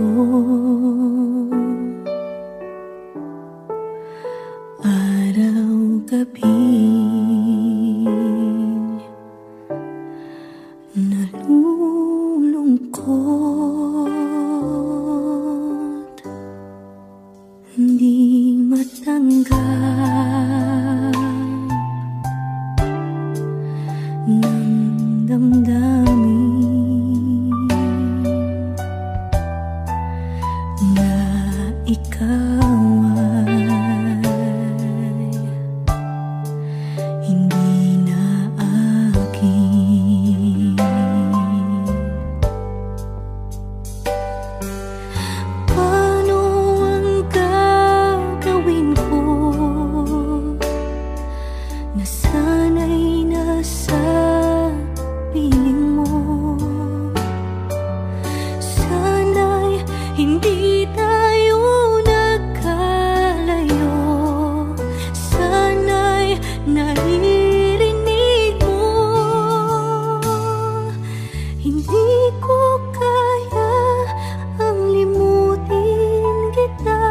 ko, araw-gabi nalulungkot, hindi matanggap ng damdamin na ikaw ay hindi na akin. Paano ang gagawin ko na sana'y nasa piling mo? Sana'y hindi tayo nagkalayo, sana'y naririnig mo. Hindi ko kaya ang limutin kita,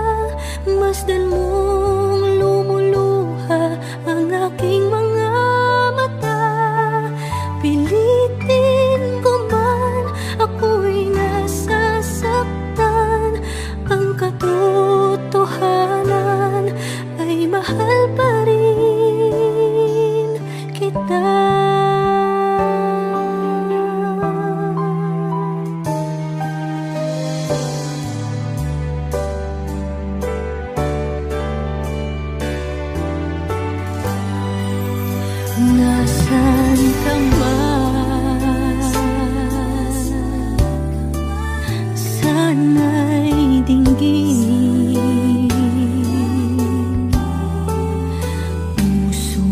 masdan mong lumuluha ang aking mga mata. Pilitin ko man, ako'y nasasaktan. Ang katotohanan ay mahal pa rin kita. Nasaan ka man, sana'y dinggin. Puso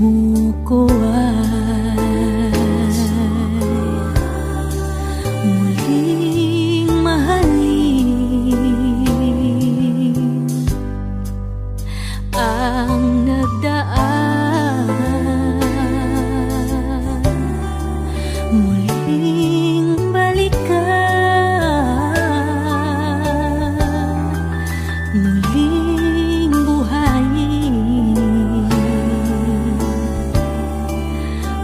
ko ay muling mahalin. Ang nagdaan muling balikan, muling buhayin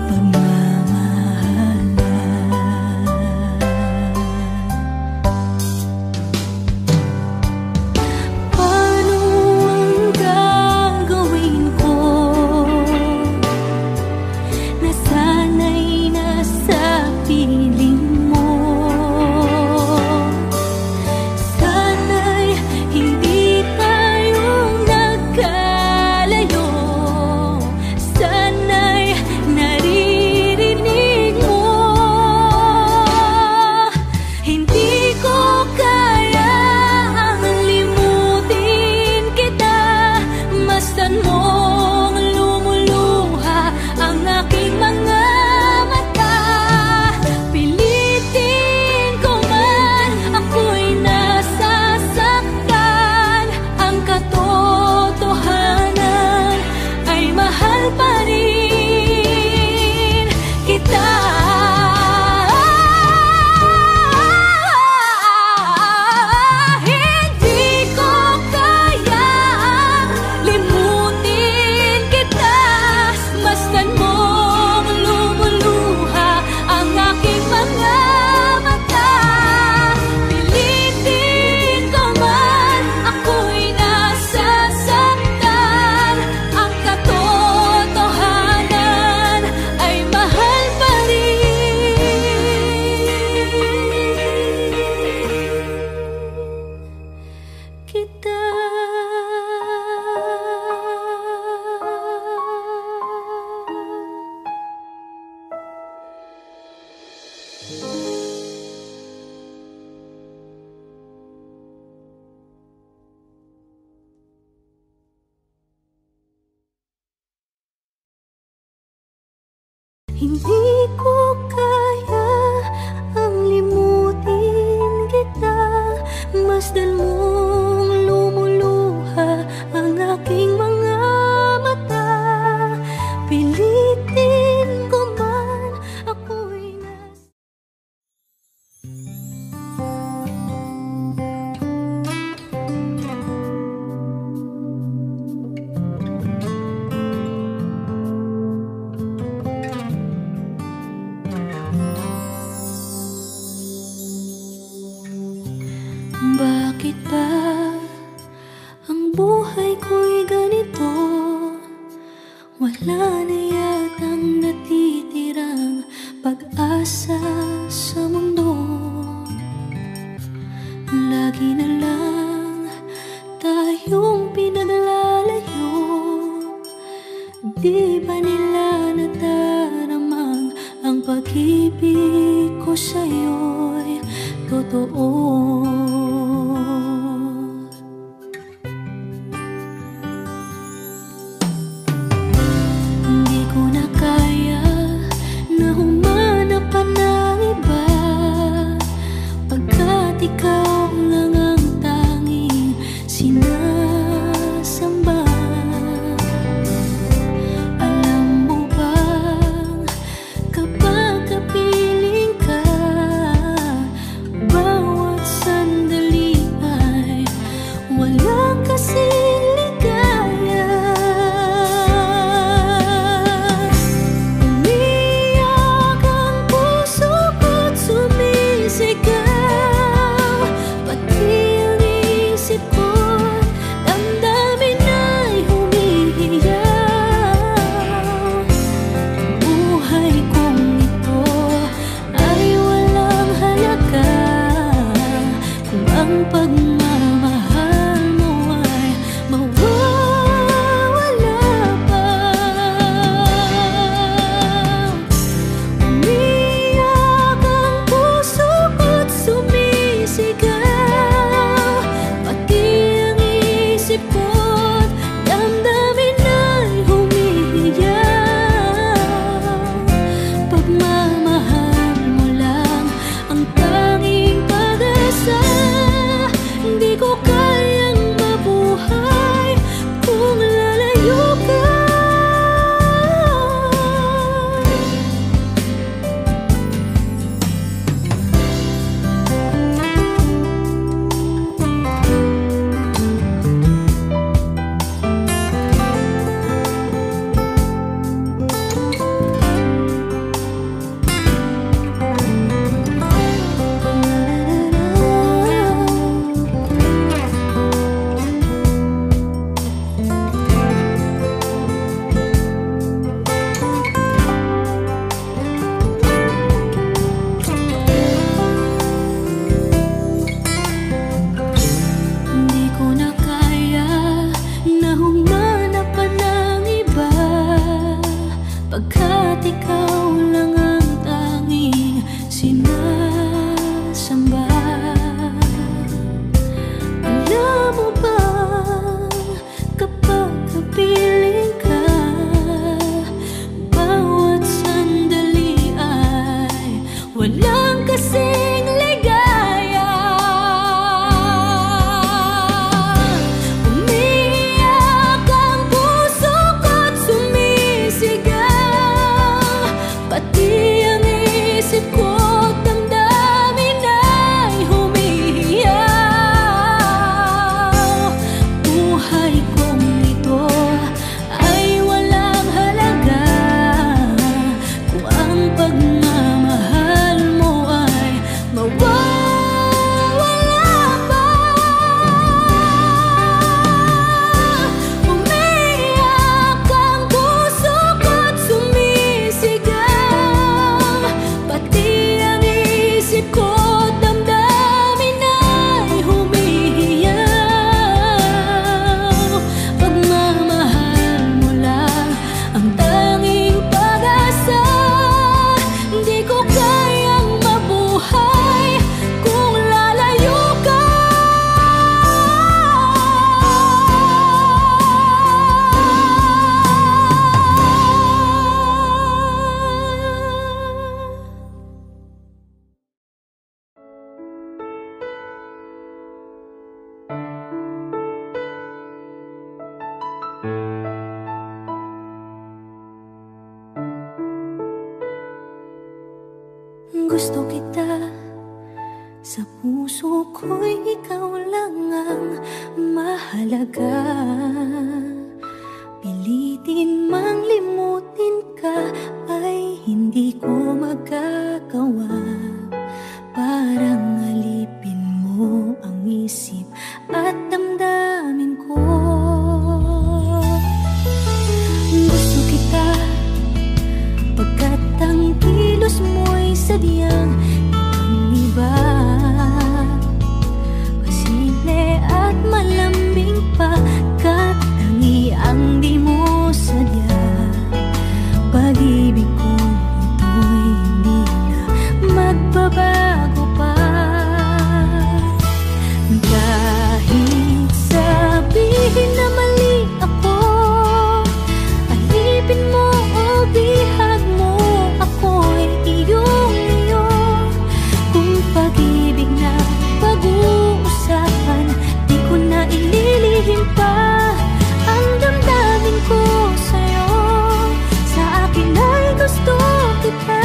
pagmamahalan. Paano ang gagawin ko na sana'y nasa piling mo? Sana'y hindi tayo nagkalayo, sana'y naririnig mo. Hindi ko kaya ang limutin kita, masdan mong lumuluha ang aking mga mata. Pilitin ko man, ako'y nasasaktan. Ang katotohanan ay mahal pa rin kita. Hindi ko kaya limutin kita, masdan mong lumuluha ang aking mga mata. Pilitin ko man, ako'y nasasaktan. Ang katotohanan ay mahal pa rin kita. Hindi ko kaya ang limutin kita, masdan mong lumuluha ang aking mga mata. Pilitin ko man, ako'y nas wala na yatang natitirang pag-asa sa mundo. Lagi na lang tayong pinaglalayo. Di ba nila nataramang ang pag-ibig ko sa'yo'y totoo? Hindi ko na kaya na humanap pa ng iba, pagkat ikaw lang ang tanging sinasamba. Alam mo bang kapag kapiling ka, bawat sandali ay walang kasing ligaya. Umiyak ang puso ko't sumisigaw, pati ang isip ko't damdamin ay humihiyaw. Buhay kong ito ay walang halaga kung ang pagmamahal mo ay mawawala pa. Umiyak ang puso ko't sumisigaw, pati ang isip ko't damdamin ay humihiyaw. Pagmamahal mo lang ang tanging pag-asa. Hindi ko kayang mabuhay kung lalayo ka. Hindi ko na kaya na humanap pa ng iba, pagkat ikaw lang ang tanging sinasamba. Alam mo ba kapag kapiling ka, bawat sandali ay walang kasing ligaya. Umiyak ang puso ko't sumisigaw, pati ang isip ko't damdamin ay humihiyaw. Buhay kong ito ay walang halaga kung ang pagmamahal mo ay mawawala pa. Umiyak ang puso ko't sumisigaw, pati ang isip ko't damdamin ay humihiyaw. Pagmamahal mo lang ang tanging pag-asa. Hindi ko kayang mabuhay kung lalayo ka. Gusto kita, sa puso ko'y ikaw lang ang mahalaga. Pilitin mang limutin ka ay hindi ko magagawa. Parang alipin mo ang isip at damdamin ko. Gusto kita sadyang ibang iba. Masimple at malambing pa, katangiang di mo sadya. Pag-ibig ko ito'y hindi na magbabago pa. Kahit sabihin na mali ako, alipin mo o bihag mo, ako'y iyong-iyo. Kung pag-ibig na pag-uusapan, di ko na ililihim pa ang damdamin ko sa'yo. Sa akin ay gusto kita.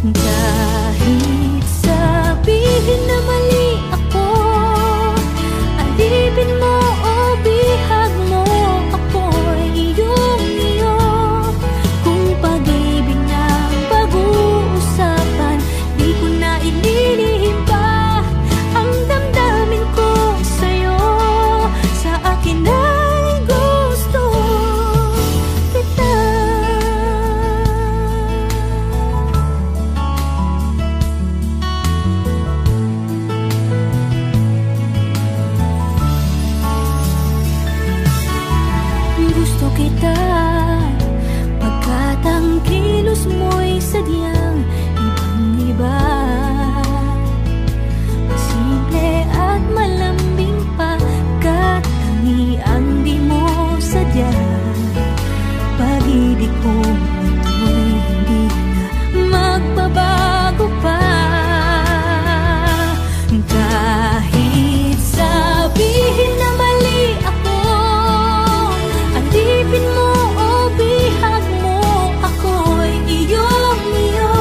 Kahit sabihin na mali ako, alipin mo o bihag mo, ako'y iyong-iyo. Kung pag-ibig na pag-uusapan, di ko na ililihim pa ang damdamin ko sa'yo. Sa akin ay gusto kita. Gusto kita pagkat ang kilos mo'y sadyang ibang-iba. Masimple at malambing pa, katangiang di mo sadya. Pag-ibig ko ito'y hindi na magbabago pa. Kahit sabihin na mali ako, alipin mo o bihag mo, ako'y iyong-iyo.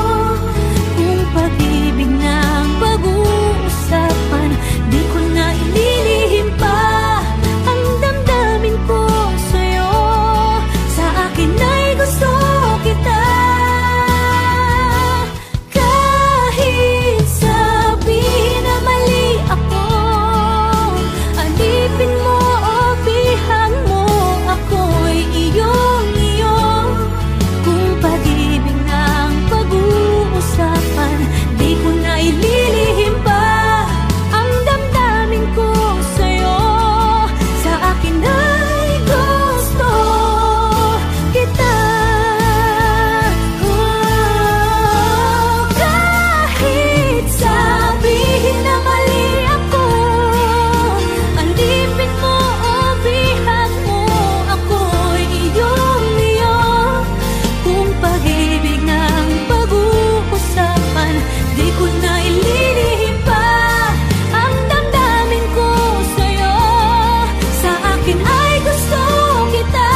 Kung pag-ibig na pag-uusapan, di ko na ililihim pa ang damdamin ko sa'yo. Sa akin ay gusto kita. Kahit sabihin na mali ako, alipin mo o bihag mo, ako'y iyong-iyo. Kung pag-ibig na pag-uusapan, di ko na ililihim pa ang damdamin ko sa'yo. Sa akin ay gusto kita. Kahit sabihin na mali ako, alipin mo o bihag mo, ako'y iyong-iyo. Kung pag-ibig ng pag-uusapan, di ko na ililihim pa ang damdamin ko sa'yo. Sa akin ay gusto kita.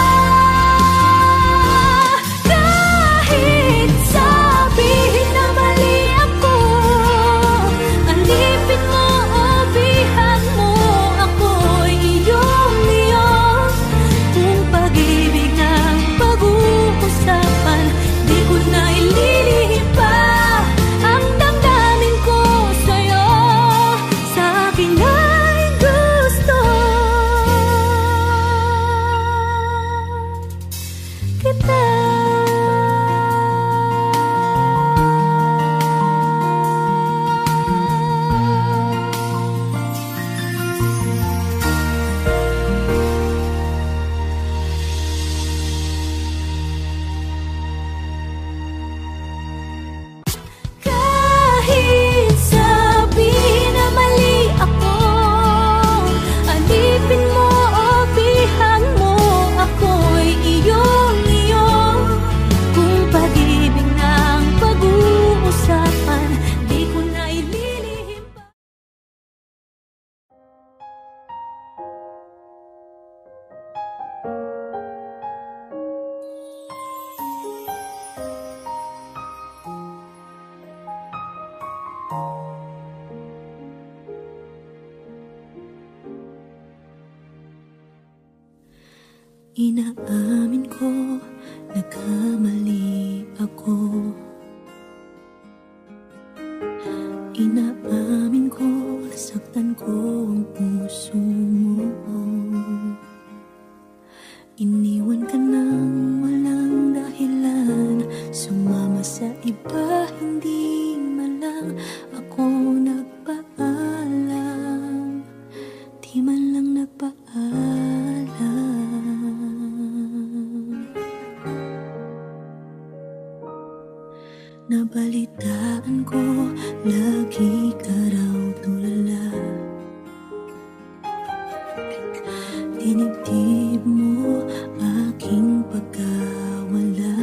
Kahit sabihin na mali ako, alipin mo o bihag mo, ako'y iyong-iyo. Kung pag-ibig ng pag-uusapan, di ko na ililihim pa ang damdamin ko sa'yo. Sa akin ay gusto kita. Kahit sabihin na mali ako, alipin mo o bihag mo, ako'y iyong-iyo. Kung pag-ibig ng pag-uusapan, di ko na ililihim pa. Inaamin ko, nagkamali ako. Inaamin ko, nasaktan ko ang puso mo. Iniwan ka nang walang dahilan, sumama sa iba. Nabalitaan ko, lagi ka raw tulala. Dinibdib mo aking pagkawala.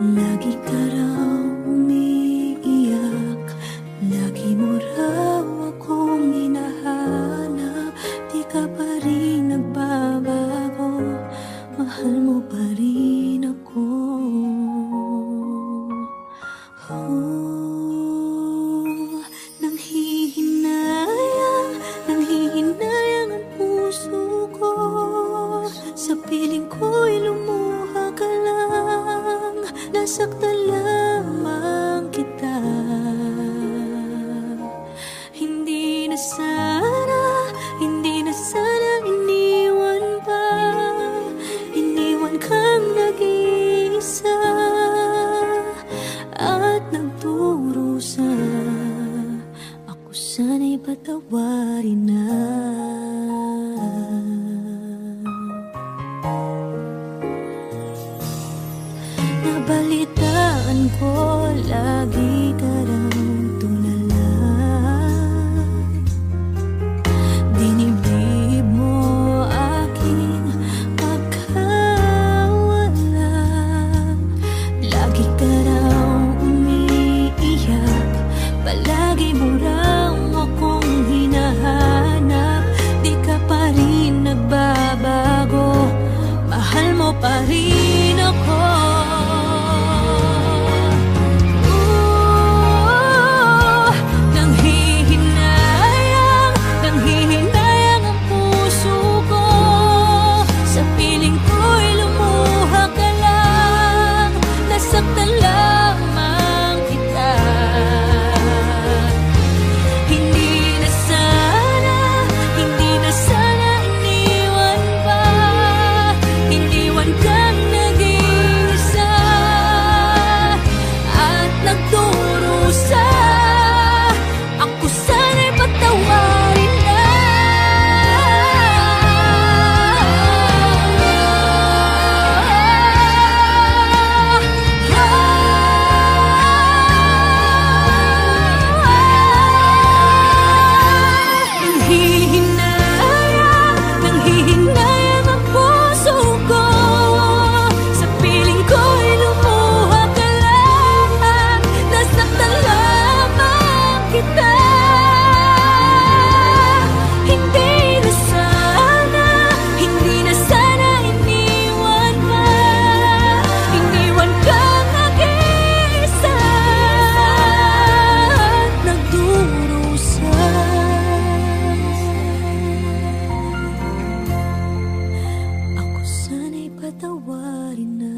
Lagi ka raw umiiyak, lagi mo raw akong hinahanap. Di ka pa rin nagbabago, mahal mo pa rin ako. Nanghihinayang ang puso ko. Sa piling ko'y lumuha ka lang, nasaktan lamang kita. Hindi na sana iniwan pa. Iniwan kang nag-iisa at nagdurusa. Ako sana'y patawarin na. Nabalitaan ko, lagi ka raw tulala. Dinibdib mo aking pagkawala. Lagi ka raw umiiyak, palagi mo raw akong hinahanap. Di ka pa rin nagbabago, mahal mo pa rin ako. Nanghihinayang ang puso ko. Sa piling ko'y lumuha ka lang, nasaktan lamang kita. Hindi na sana iniwan pa. Iniwan kang nag-iisa at nagdurusa. Ako sana'y patawarin na. Nanghihinayang ang puso ko. Sa piling ko'y lumuha ka lang, nasaktan lamang kita. Hindi na sana iniwan pa. Iniwan kang nag-iisa at nagdurusa. Ako sana'y patawarin na.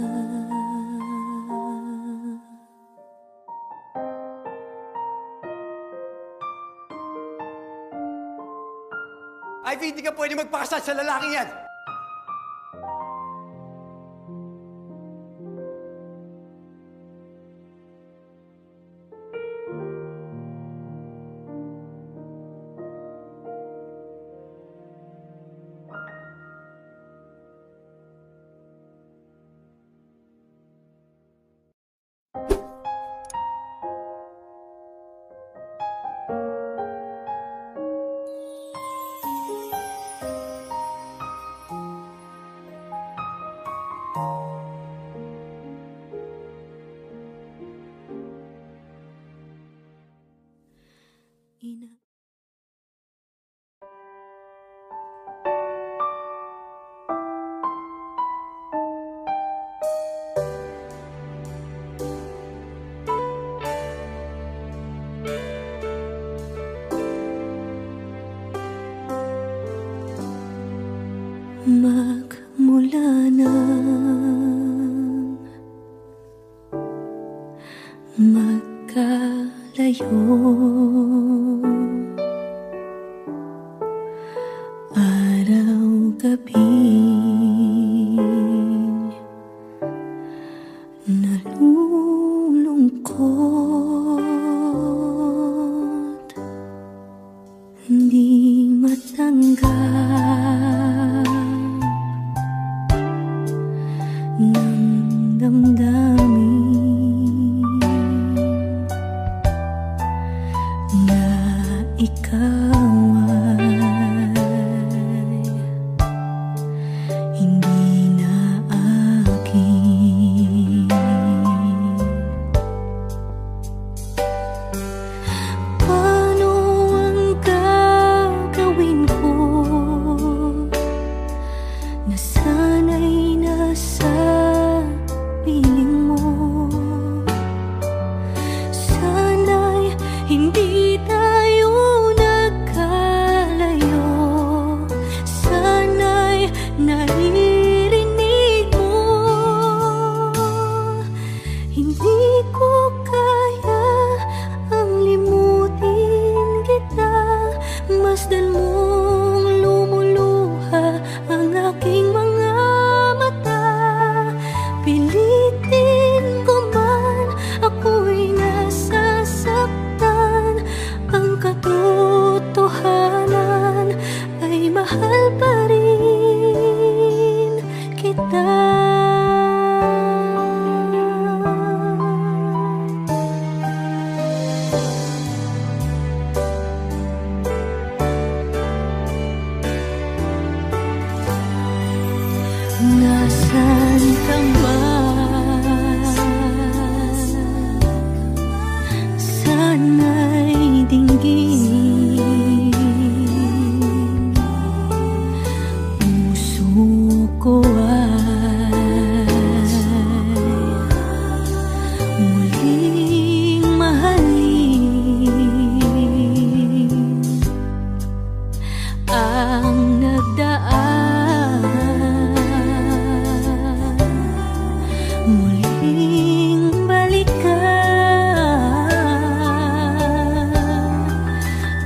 Ivy, hindi ka pwede magpakasal sa lalaking yan! Magmula nang magkalayo, araw-gabi nalulungkot, hindi matanggap ng damdamin. kita. Nasaan ka man? Sana'y dinggin puso ko ay muling mahalin ang nagdaan. Muling balikan,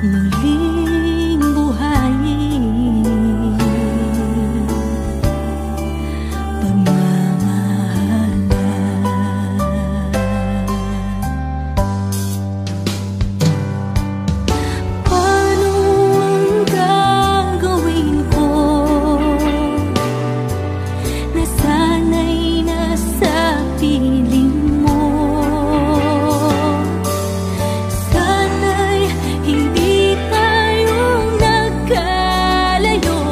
muling buhayin pagmamahalan. Paano ang gagawin ko na sana'y nasa piling mo? Sana'y hindi tayo nagkalayo.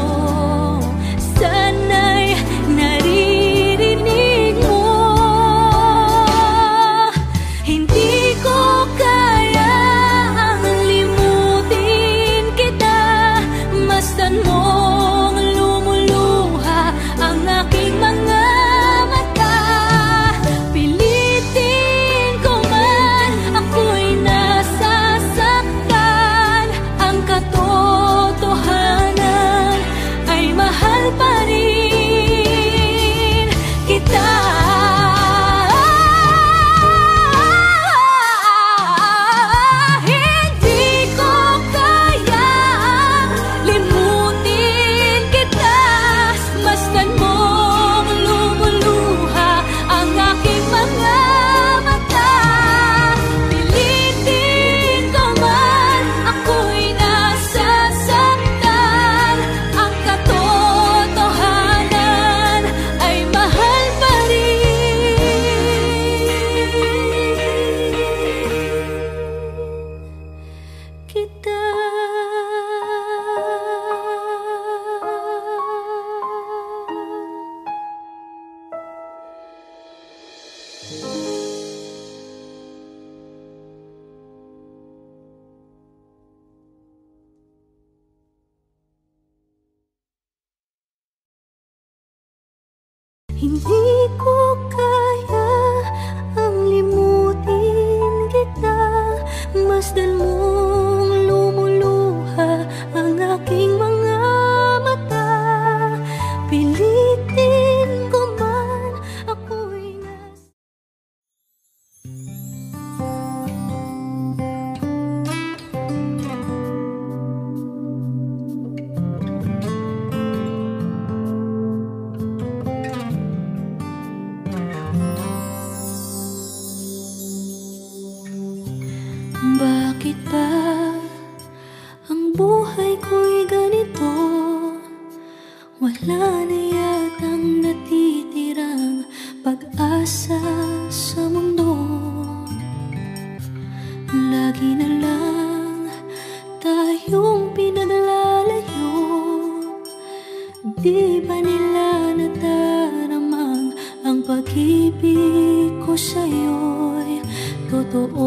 Sana'y naririnig mo. Hindi ko kaya ang limutin kita, masdan mong lumuluha ang aking mga mata. Pilitin ko man, ako'y nasasaktan. Ang katotohanan ay mahal pa rin kita. Hindi ko kayang limutin kita, masdan mong lumuluha ang aking mga mata. Pilitin ko man, ako'y nasasaktan. Ang katotohanan ay mahal pa rin kita. Hindi ko kaya ang limutin kita, masdan mong lumuluha ang aking mga mata. Pilitin ko man, ako'y bakit ba ang buhay ko'y ganito? Wala na yatang natitirang pag-asa sa mundo. Lagi na lang tayong pinaglalayo. Di ba nila nataramang ang pag-ibig ko sa'yo'y totoo?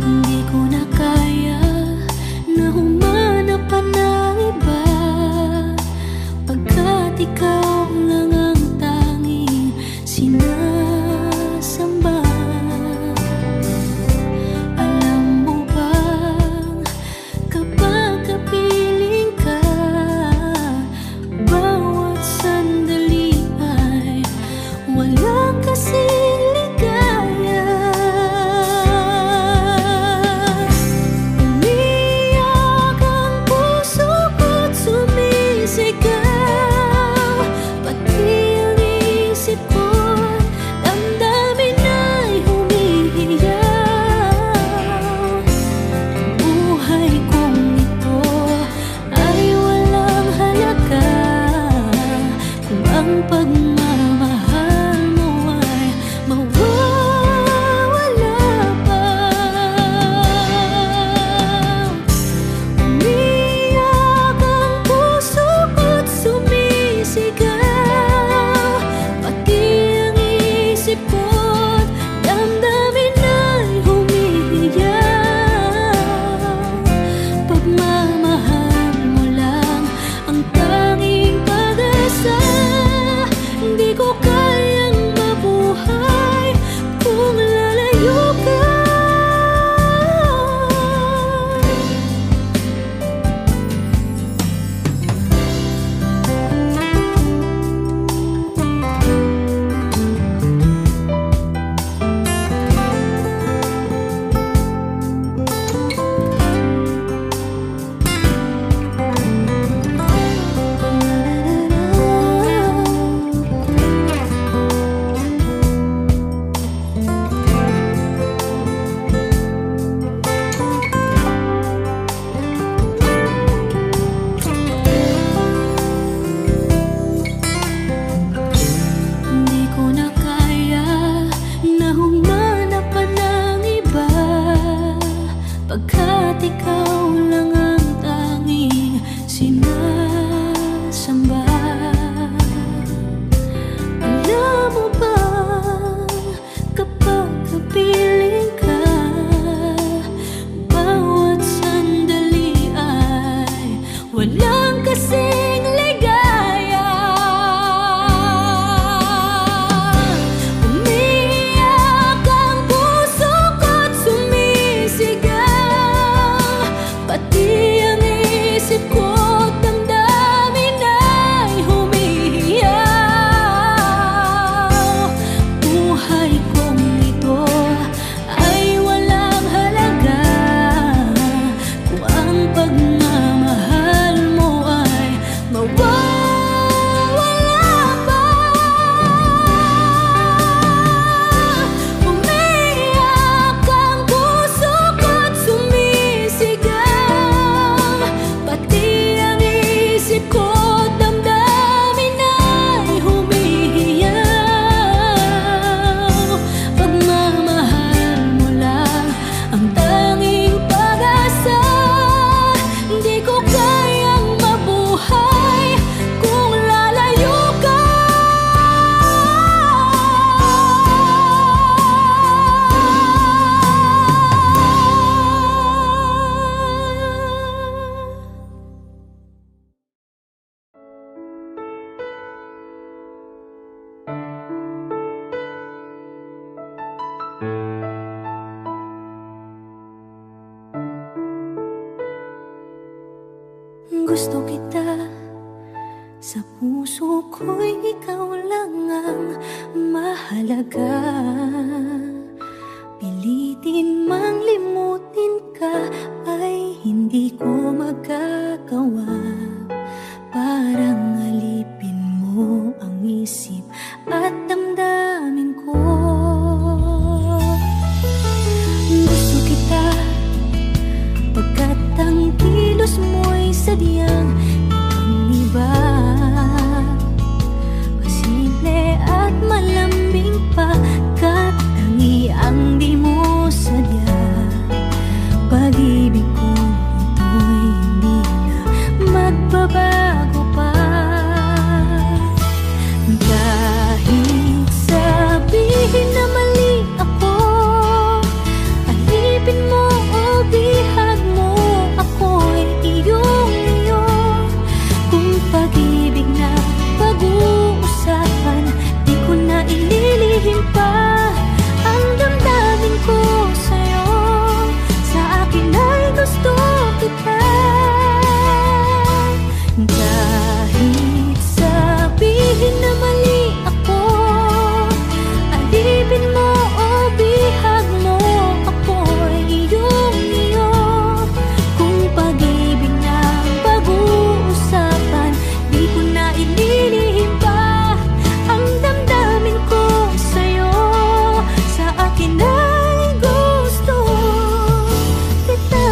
Hindi ko na kaya na humanap pa ng iba, pagkat ikaw lang ang tanging sinasamba. Alam mo bang kapag kapiling ka, bawat Gusto kita, sa puso ko'y ikaw lang ang mahalaga. Pilitin mang limutin ka ay hindi ko magagawa. Parang alipin mo ang isip at damdamin ko. Gusto kita, pagkat ang kilos mo'y sadyang ibang-iba. Pasimple at malambing pa, kat tangi ang di mo sadya. Pag-ibig kong ito'y hindi na magbabago pa. Kahit sabihin na mali ako, alipin mo o bihag mo, ako'y iyong-iyo. Kung pag-ibig na pag-uusapan, di ko na ililihim pa ang damdamin ko sa'yo. Sa akin ay gusto kita. Kahit sabihin na mali ako, alipin mo o bihag mo, ako'y iyong-iyo. Kung pag-ibig na pag-uusapan, di ko na ililihim pa ang damdamin ko sa'yo. Sa akin ay gusto kita.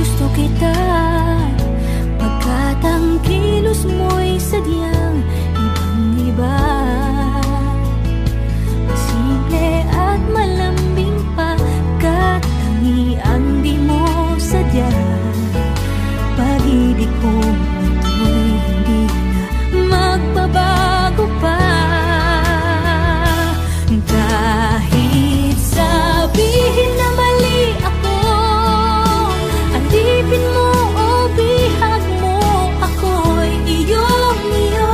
Gusto kita, pagkat ang kilos mo'y sadyang ibang-iba. Simple at malambing pa, kat tangi ang di mo sadya. Pag-ibig kong ito'y hindi na magbabago pa. Kahit sabihin na mali ako, alipin mo o bihag mo, ako'y iyong-iyo.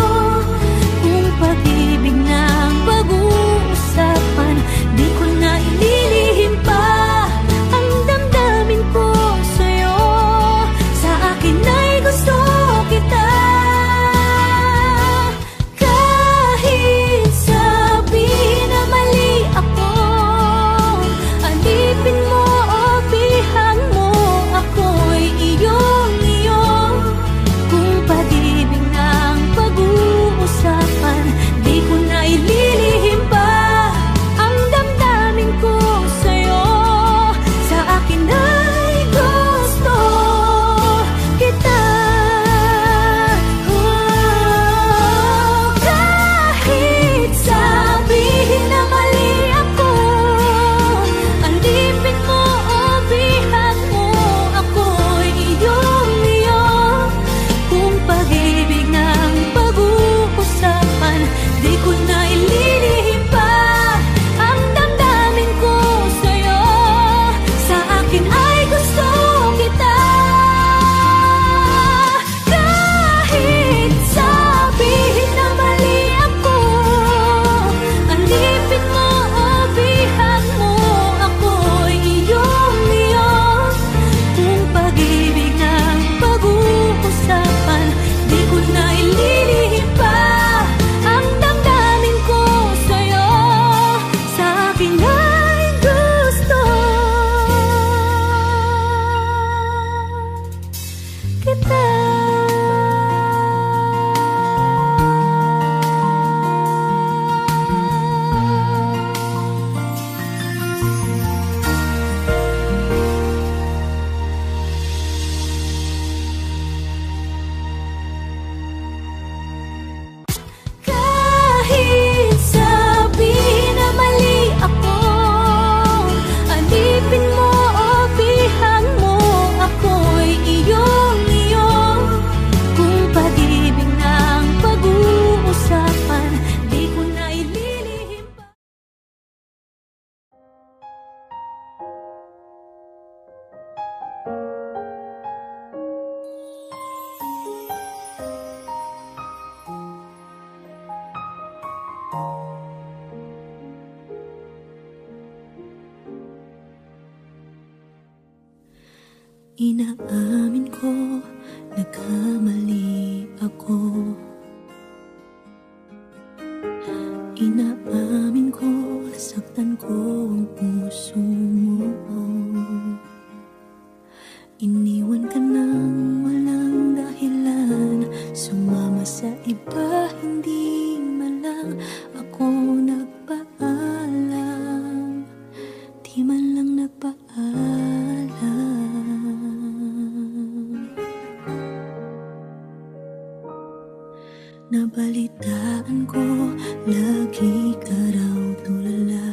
Inaamin ko, nagkamali ako. Inaamin ko, nasaktan ko ang puso mo. Iniwan ka nang walang dahilan, sumama sa iba, hindi man lang ako nagpaalam. Di man lang nagpaalam. Nabalitaan ko, lagi ka raw tulala.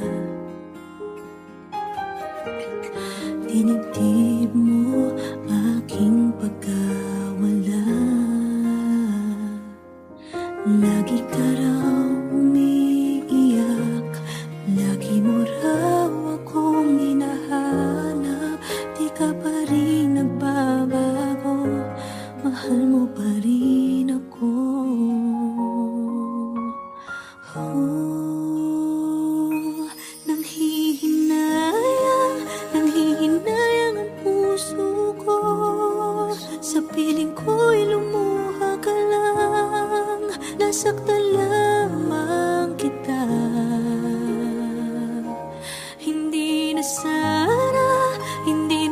Dinibdib mo aking pagkawala. Lagi ka raw umiiyak, lagi mo raw akong hinahanap. Di ka pa rin nagbabago, mahal mo pa rin ako. Nanghihinayang ang puso ko. Sa piling ko'y lumuha ka lang, nasaktan lamang kita. Hindi na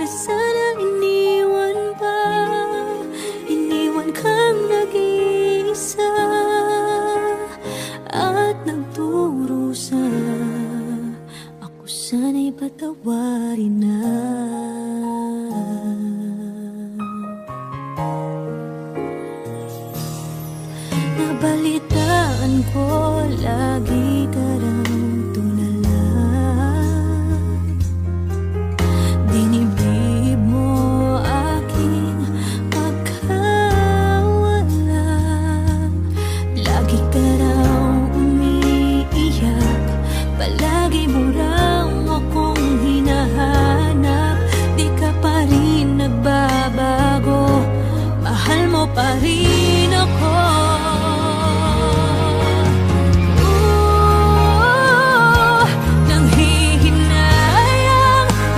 sana iniwan pa. Iniwan kang nag-iisa at nagdurusa. Ako sana'y patawarin na. Nabalitaan ko, lagi ka raw tulala. Dinibdib mo aking pagkawala. Lagi ka raw umiiyak, palagi mo raw akong hinahanap. Di ka pa rin nagbabago, mahal mo pa rin ako.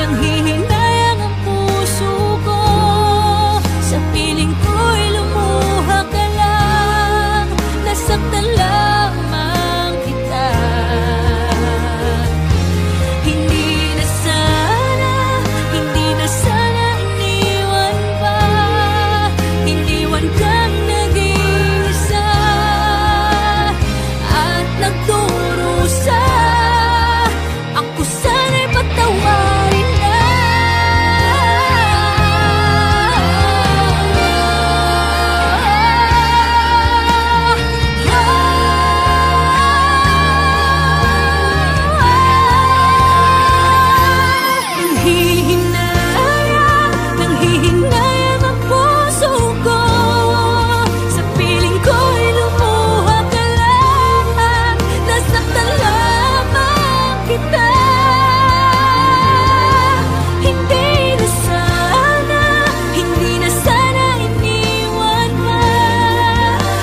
Nanghihinayang ang puso ko. Sa piling ko'y lumuha ka lang, nasaktan lamang kita. Hindi na sana iniwan pa. Iniwan kang nag-iisa at nagdurusa. Ako sana'y patawarin na. Nanghihinayang ang puso ko. Sa piling ko'y lumuha ka lang, nasaktan lamang kita. Hindi na sana iniwan pa.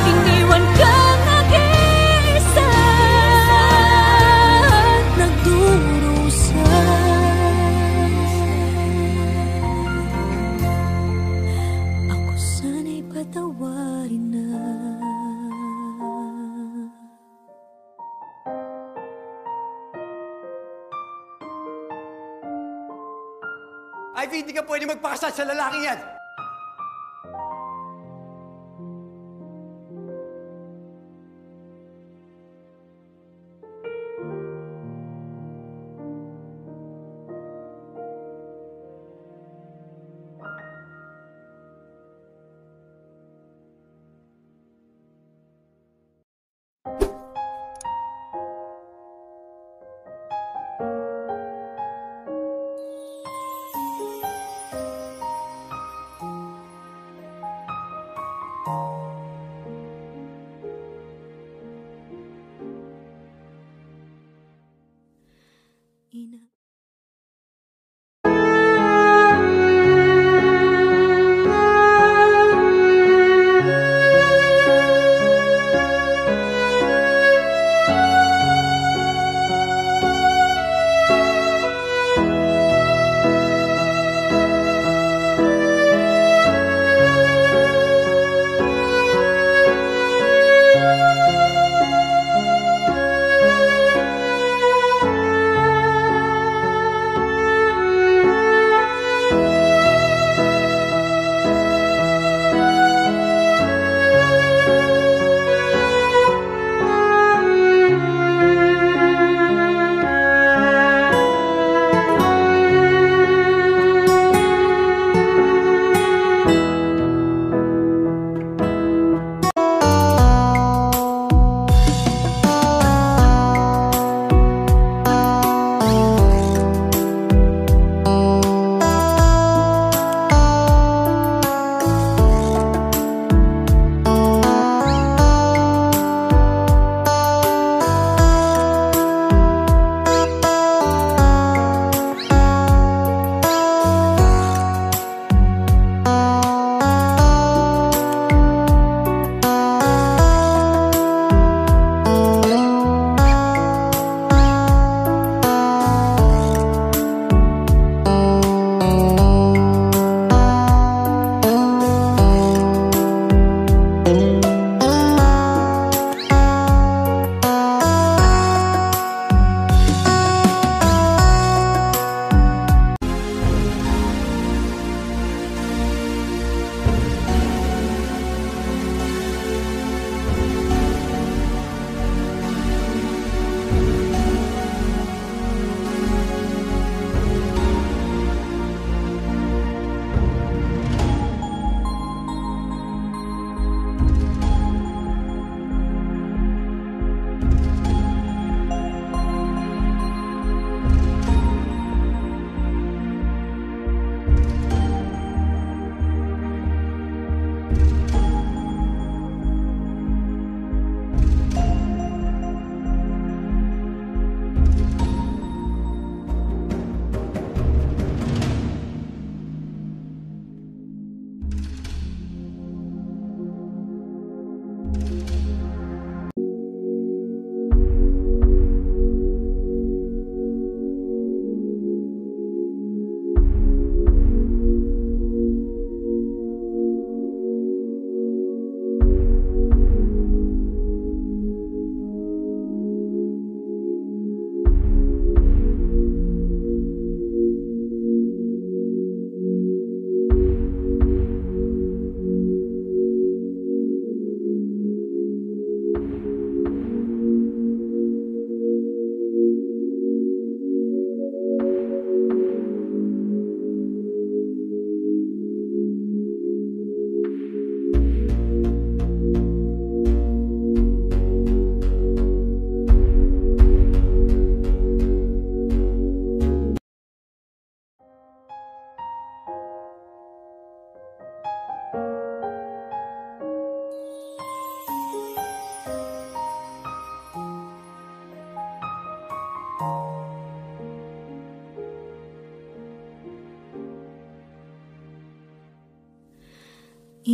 Iniwan kang nag-iisa at nagdurusa. Ako sana'y patawarin na. Ivy, hindi ka pwede magpakasal sa lalaking yan!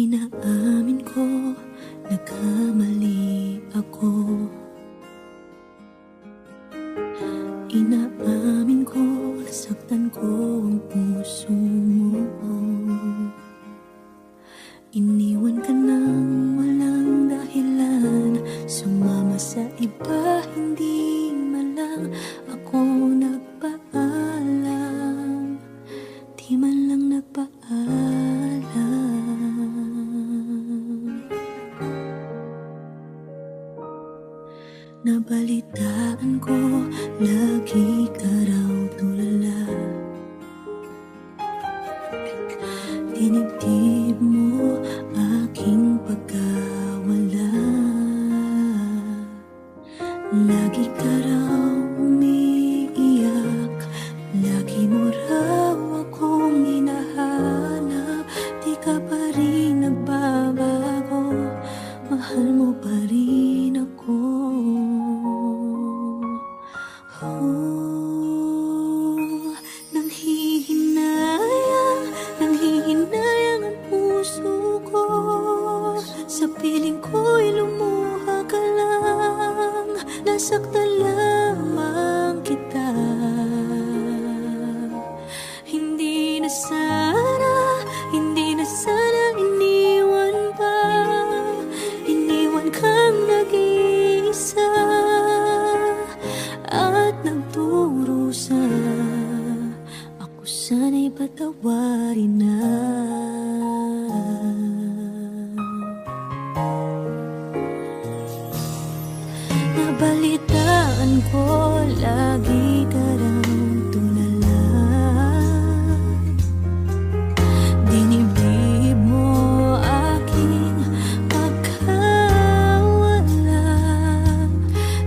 Inaamin ko, nagkamali ako. Inaamin ko, nasaktan ko ang puso mo. Iniwan ka nang walang dahilan, sumama sa iba, hindi man lang ako nagpaalam. Di man lang nagpaalam. Nabalitaan ko, lagi ka raw tulala. Dinibdib mo aking pagkawala. Lagi ka raw umiiyak, lagi mo raw akong hinahanap. Di ka pa rin nagbabago, mahal mo pa rin ako. Nanghihinayang ang puso ko. Sa piling ko'y lumuha ka lang, nasaktan lamang kita. Hindi na sana iniwan pa. Iniwan kang nag-iisa at nagdurusa. Ako sana'y patawarin na. Nabalitaan ko, lagi ka raw tulala. Dinibdib mo aking pagkawala.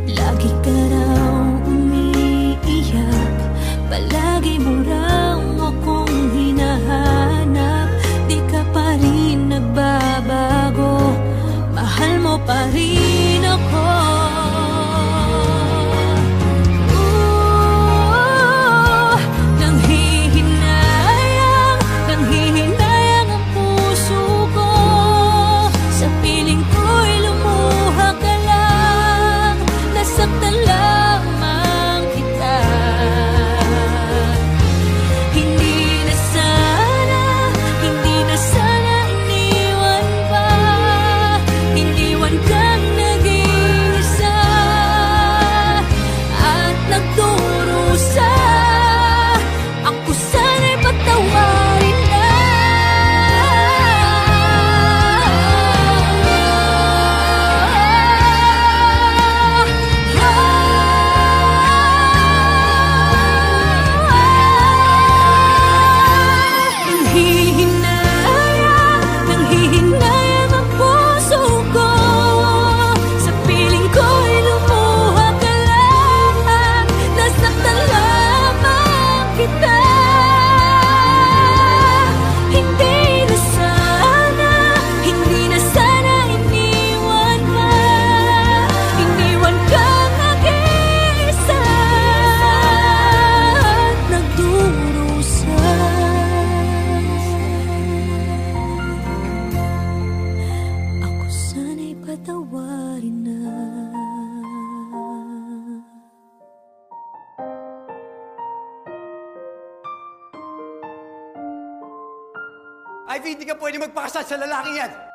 Lagi ka raw umiiyak, palagi mo raw akong hinahanap. Di ka pa rin nagbabago, mahal mo pa rin ako. Nanghihinayang ang puso ko. Sa piling ko'y lumuha ka lang, nasaktan lamang kita. Hindi na sana iniwan pa. Iniwan kang nag-iisa at nagdurusa. Ako sana'y patawarin na. Nanghihinayang ang puso ko. Sa piling ko'y lumuha ka lang, nasaktan lamang kita. Hindi na sana iniwan ka. Iniwan kang nag-iisa at nagdurusa. Ako sana'y patawarin na. Ivy, hindi ka pwede magpakasal sa lalaking yan.